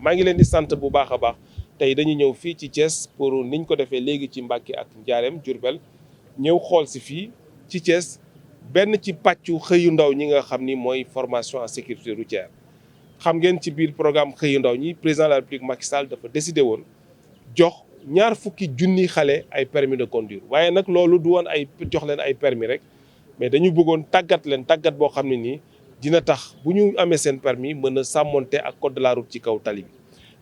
maa ngi leen di sant bu baax a baax tey dañu ñëw fii ci Thiès pour niñ ko defee léegi ci Mbacké ak Ndiarème Diourbel ñëw xool si fii ci Thiès benn ci pàccu xëyu ndaw ñi nga xam ni mooy formation en sécurité routière. xam ngeen ci biir programme xëyu ndaw ñi président de la République Macky Sall dafa décidé woon jox 20,000 xale ay permis de conduire waaye nag loolu du woon ay jox leen ay permis rek mais dañu bëggoon tàggat leen tàggat boo xam ne nii dina tax bu ñu amee seen permis mën a sàmmonte ak code de la route ci kaw tali bi.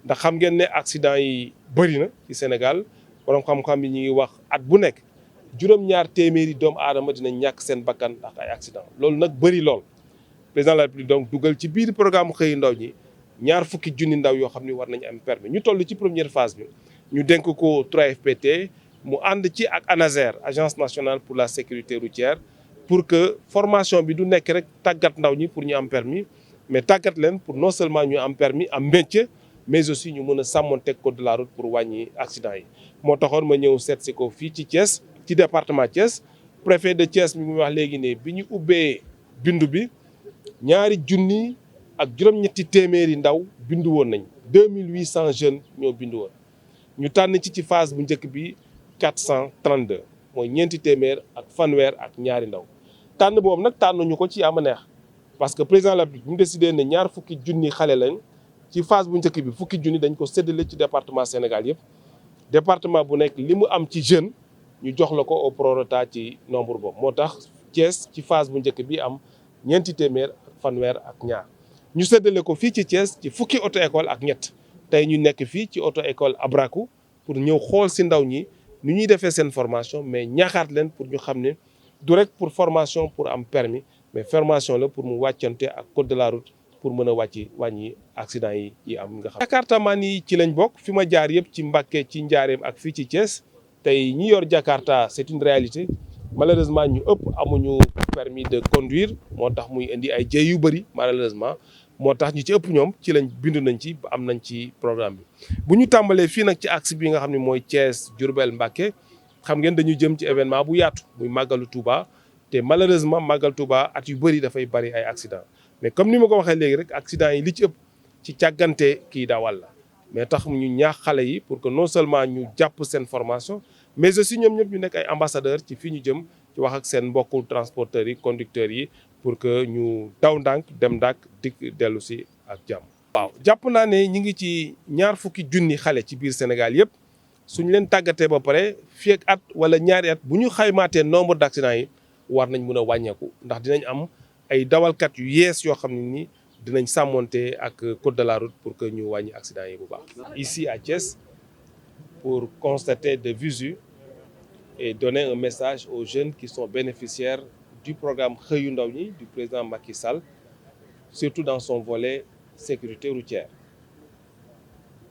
ndax xam ngeen ne accident yi bëri na ci Sénégal borom xam-xam yi ñu ngi wax at bu nekk juróom-ñaar téeméeri doomu aadama dinañ ñàkk seen bakkan ndax ay accident loolu nag bëri lool. président de la République donc dugal ci biir programme xëyu ndaw ñi 20,000 ndaw yoo xam ni war nañu am permis ñu toll ci première phase bi ñu dénk ko 3FPT mu ànd ci ak ANASER agence nationale pour la sécurité routière pour que formation bi du nekk rek tàggat ndaw ñi pour ñu am permis mais tàggat leen pour non seulement ñu am permis am métier mais aussi ñu mën a sàmmonteeg code de la route pour wàññi accident yi. moo taxoon ma ñëw seet si ko fii ci Thiès ci département Thiès préfet de Thiès mi ngi wax léegi ne bi ñu ubbee bindu bi 2,000 ak juróom-ñetti téeméeri ndaw bindu woon nañ 2800 jeunes ñoo bindu woon ñu tànn ci phase bu njëkk bi 432 mooy ñeenti téeméer ak fanweer ak ñaari ndaw tànn boobu nag tànnuñu ko ci ama neex parce que président de la République bu mu décidé ne 20,000 xale lañ ci phase bu njëkk bi 10,000 dañ ko séddale ci département Sénégal yëpp département bu nekk li mu am ci jeune ñu jox la ko au prorata ci nombre boobu moo tax Thiès ci phase bu njëkk bi am ñeenti téeméer ak fanweer ak ñaar ñu séddale ko fii ci Thiès ci 10 auto école ak ñett tey ñu nekk fii ci auto école Abraku pour ñëw xool si ndaw ñi ni ñuy defee seen formation mais ñaaxaat leen pour ñu xam ne du rek pour formation pour am permis mais formation la pour mu wàccante ak code de la route pour mën a wàññi accident yi am nga xam. Jakartaman yi ci lañ bokk fi ma jaar yëpp ci Mbacké ci Njaareem ak fii ci Thiès tey ñi yor Jakarta c'est une réalité malheureusement ñu ëpp amuñu permis de conduire moo tax muy indi ay jëy yu bëri malheureusement moo tax ñu ci ëpp ñoom ci lañ bindu nañ ci am nañ ci programme bi. bu ñu tàmbalee fii nag ci axe bi nga xam ne mooy Thiès Diourbel Mbacké xam ngeen dañu jëm ci événement bu yaatu muy màggalu Touba te malheureusement màggal Touba at yu bëri dafay bëri ay accident mais comme ni ma ko waxee léegi rek accident yi li ci ëpp ci càggante kii dawal la mais tax ñu ñaax xale yi pour que non seulement ñu jàpp seen formation mais aussi ñoom ñëpp ñu nekk ay ambassadeurs ci fii ñu jëm ci wax ak seen mbokku transporteurs yi conducteurs yi pour que ñu daw ndànk dem ndànk dikk dellu si ak jàmm. waaw jàpp naa ne ñi ngi ci 20,000 xale ci biir Sénégal yëpp suñ leen tàggatee ba pare fii ak at wala ñaari at bu ñu xaymaatee nombre d'accidents yi war nañ mën a wàññeeku ndax dinañ am ay dawalkat yu yees yoo xam ne ni dinañ sàmmonte ak code de la route pour que ñu wàññi accident yi bu baax. Ici à Thiès pour constater de visu et donner un message aux jeunes qui sont bénéficiaires du programme xëyu ndaw ñi du président Macky Sall surtout dans son volet sécurité routière.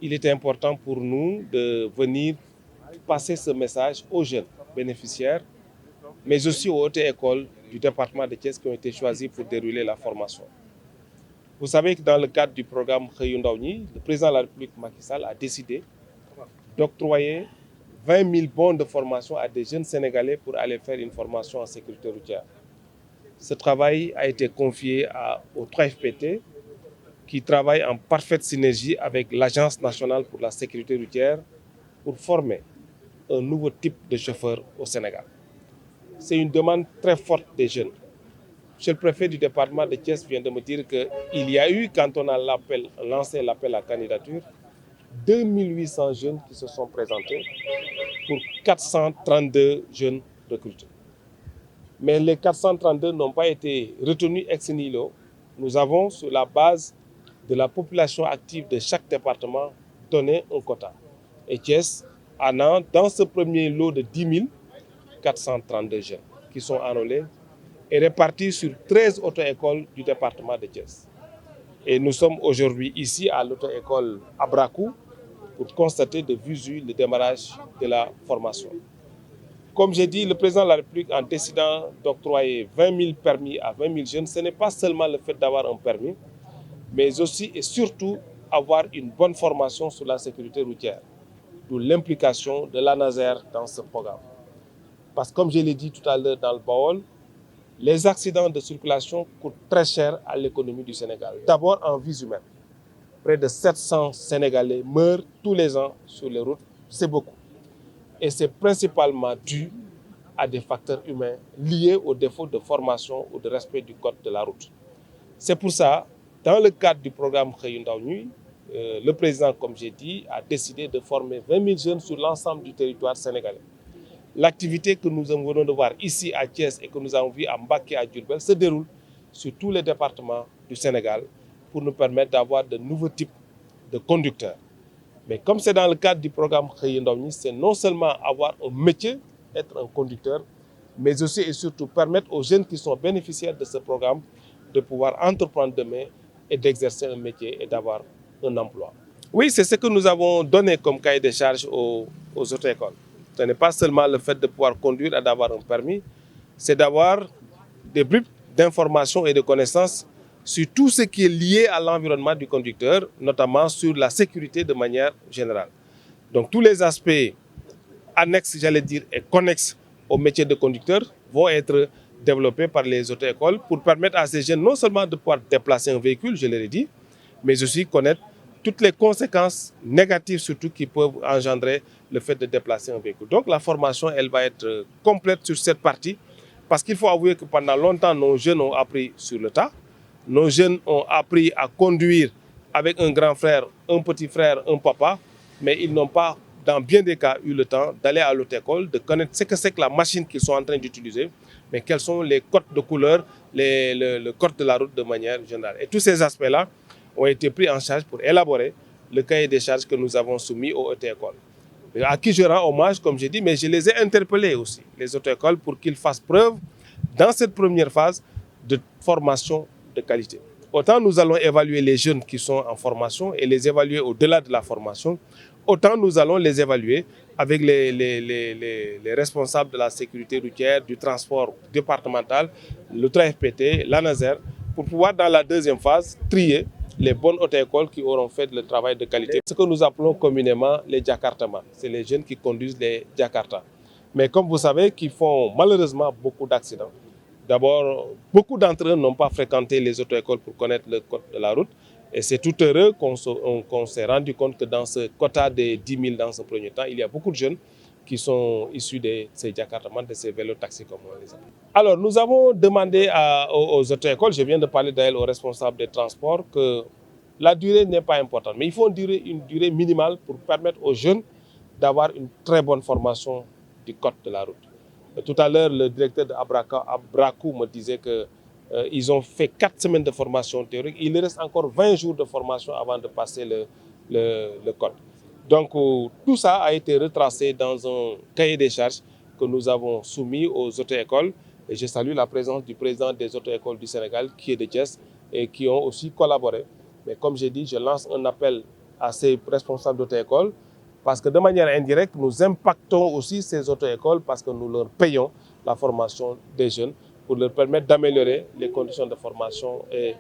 Il est important pour nous de venir passer ce message aux jeunes bénéficiaires mais aussi aux auto-écoles du département de Thiès qui ont été choisis pour dérouler la formation. Vous savez que dans le cadre du programme xëyu ndaw ñi, le président de la République Macky Sall a décidé d'octroyer 20 000 bons de formation à des jeunes Sénégalais pour aller faire une formation en sécurité routière. Ce travail a été confié au 3FPT qui travaille en parfaite synergie avec l'Agence nationale pour la sécurité routière pour former un nouveau type de chauffeur au Sénégal. C'est une demande très forte des jeunes. Monsieur le préfet du département de Thiès vient de me dire qu'il y a eu, quand on a lancé l'appel à candidature, 2800 jeunes qui se sont présentés pour 432 jeunes recrutés. Mais les 432 n'ont pas été retenus ex nihilo. Nous avons, sur la base de la population active de chaque département, donné un quota. Et Thiès en a, dans ce premier lot de 10 432 jeunes qui sont enrôlés et répartis sur 13 auto-écoles du département de Thiès. Et nous sommes aujourd'hui ici à l'auto-école Abraku pour constater de visu le démarrage de la formation. Comme j'ai dit, le président de la République, en décidant d'octroyer 20 000 permis à 20 000 jeunes, ce n'est pas seulement le fait d'avoir un permis, mais aussi et surtout avoir une bonne formation sur la sécurité routière, d'où l'implication de l'ANASER dans ce programme. Parce que comme je l'ai dit tout à l'heure dans le Baol, les accidents de circulation coûtent très cher à l'économie du Sénégal. D'abord en vies humaines, près de 700 Sénégalais meurent tous les ans sur les routes. C'est beaucoup. Et c'est principalement dû à des facteurs humains liés au défaut de formation ou de respect du code de la route. C'est pour ça, dans le cadre du programme Xëyu Ndaw ñi, le président, comme j'ai dit, a décidé de former 20 000 jeunes sur l'ensemble du territoire sénégalais. L'activité que nous venons de voir ici à Thiès et que nous avons vu à Mbacké, à Diourbel, se déroule sur tous les départements du Sénégal pour nous permettre d'avoir de nouveaux types de conducteurs. Mais comme c'est dans le cadre du programme Xëyu Ndaw ñi, c'est non seulement avoir un métier, être un conducteur, mais aussi et surtout permettre aux jeunes qui sont bénéficiaires de ce programme de pouvoir entreprendre demain et d'exercer un métier et d'avoir un emploi. Oui, c'est ce que nous avons donné comme cahier de charges aux auto-écoles. Ce n'est pas seulement le fait de pouvoir conduire et d'avoir un permis, c'est d'avoir des bribes d'informations et de connaissances sur tout ce qui est lié à l'environnement du conducteur, notamment sur la sécurité de manière générale. Donc tous les aspects annexes, j'allais dire, et connexes au métier de conducteur vont être développés par les auto-écoles pour permettre à ces jeunes non seulement de pouvoir déplacer un véhicule, je l'ai dit, mais aussi connaître toutes les conséquences négatives surtout qui peuvent engendrer le fait de déplacer un véhicule. Donc la formation, elle va être complète sur cette partie parce qu'il faut avouer que pendant longtemps, nos jeunes ont appris sur le tas. Nos jeunes ont appris à conduire avec un grand frère, un petit frère, un papa, mais ils n'ont pas, dans bien des cas, eu le temps d'aller à l'auto-école, de connaître ce que c'est que la machine qu'ils sont en train d'utiliser, mais quels sont les codes de couleur, le code de la route de manière générale. Et tous ces aspects-là ont été pris en charge pour élaborer le cahier des charges que nous avons soumis aux auto-écoles. À qui je rends hommage, comme j'ai dit, mais je les ai interpellés aussi, les auto-écoles, pour qu'ils fassent preuve, dans cette première phase, de formation de qualité. Autant nous allons évaluer les jeunes qui sont en formation et les évaluer au-delà de la formation, autant nous allons les évaluer avec les responsables de la sécurité routière, du transport départemental, le TRAFPT, l'ANASER, pour pouvoir, dans la deuxième phase, trier les bonnes auto-écoles qui auront fait le travail de qualité. Ce que nous appelons communément les Jakartaman, c'est les jeunes qui conduisent les Jakarta. Mais comme vous savez, qui font malheureusement beaucoup d'accidents. D'abord, beaucoup d'entre eux n'ont pas fréquenté les auto-écoles pour connaître le code de la route. Et c'est tout heureux qu'on s'est rendu compte que dans ce quota des 10 000 dans ce premier temps, il y a beaucoup de jeunes qui sont issus de ces Jakartaman, de ces vélos-taxis comme on les appelle. Alors, nous avons demandé aux auto-écoles, je viens de parler d'elles aux responsables des transports, que la durée n'est pas importante. Mais il faut une durée minimale pour permettre aux jeunes d'avoir une très bonne formation du code de la route. Tout à l'heure, le directeur de Abracou me disait que ils ont fait 4 semaines de formation théorique. Il reste encore 20 jours de formation avant de passer le code. Donc, tout ça a été retracé dans un cahier des charges que nous avons soumis aux auto-écoles. Et je salue la présence du président des auto-écoles du Sénégal, qui est de Thiès, et qui ont aussi collaboré. Mais comme j'ai dit, je lance un appel à ces responsables d'auto-écoles, parce que de manière indirecte, nous impactons aussi ces auto-écoles parce que nous leur payons la formation des jeunes pour leur permettre d'améliorer les conditions de formation et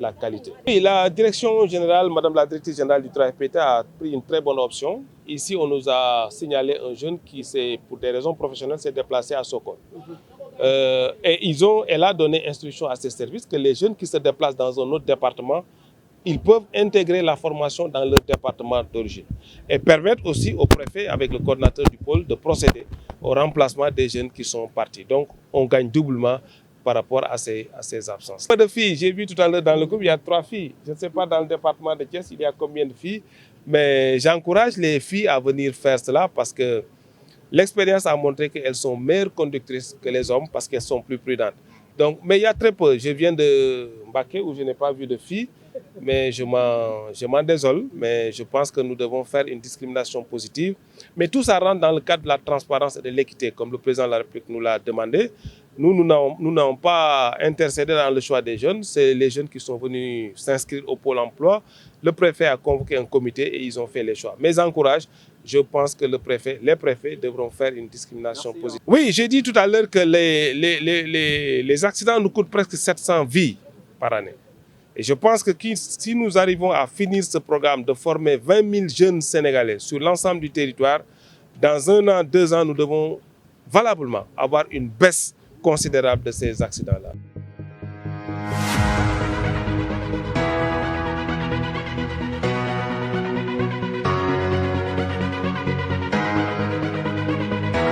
la qualité. Et la direction générale, Madame la directrice générale du TRAFPT a pris une très bonne option. Ici, on nous a signalé un jeune qui, pour des raisons professionnelles, s'est déplacé à Sokone. Et elle a donné instruction à ses services que les jeunes qui se déplacent dans un autre département, ils peuvent intégrer la formation dans leur département d'origine et permettre aussi au préfet, avec le coordinateur du pôle, de procéder au remplacement des jeunes qui sont partis. Donc, on gagne doublement par rapport à ces absences. De filles, j'ai vu tout à l'heure dans le groupe, il y a 3 filles. Je ne sais pas dans le département de Thiès, il y a combien de filles, mais j'encourage les filles à venir faire cela parce que l'expérience a montré qu'elles sont meilleures conductrices que les hommes parce qu'elles sont plus prudentes. Donc, mais il y a très peu. Je viens de Mbacké où je n'ai pas vu de filles, mais je m'en désole. Mais je pense que nous devons faire une discrimination positive. Mais tout ça rentre dans le cadre de la transparence et de l'équité, comme le président de la République nous l'a demandé. Nous n'avons pas intercédé dans le choix des jeunes. C'est les jeunes qui sont venus s'inscrire au Pôle emploi. Le préfet a convoqué un comité et ils ont fait les choix. Mais j'encourage, je pense que les préfets devront faire une discrimination positive. Oui, j'ai dit tout à l'heure que les accidents nous coûtent presque 700 vies par année. Et je pense que si nous arrivons à finir ce programme de former 20 000 jeunes Sénégalais sur l'ensemble du territoire, dans 1 an, 2 ans, nous devons valablement avoir une baisse considérable de ces accidents-là.